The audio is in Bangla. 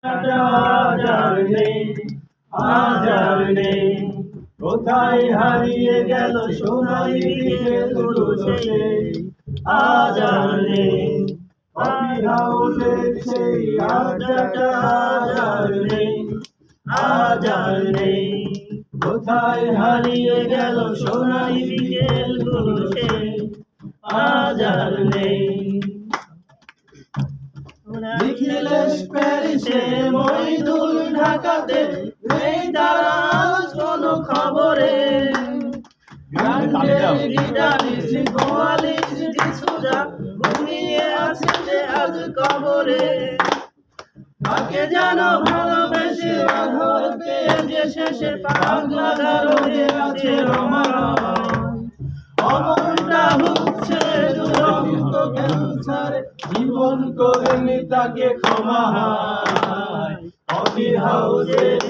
আজ আর নেই কোথায় হারিয়ে গেল সোনালি দিনগুলো সে আজ আর নেই কফি হাউসের সেই আড্ডাটা আজ আর নেই কোথায় হারিয়ে গেল সোনালি দিনগুলো সে আজ আর নেই নিখিলেশ প্যারিসে মইদুল ঢাকাতে নেই তারা কোনো খবরে গানের গিটারিস্ট গোয়ালিস্ট যিশুরা ঘুমিয়ে আছে যে আজ কবরে তাকে যেন ভালোবেসে আঘাত পেয়ে যে শেষে পাগলা গারদে আছে অমনটা হচ্ছে দুরন্ত ক্যান্সার জীবন করেনি তাকে ক্ষমা কফি হাউসের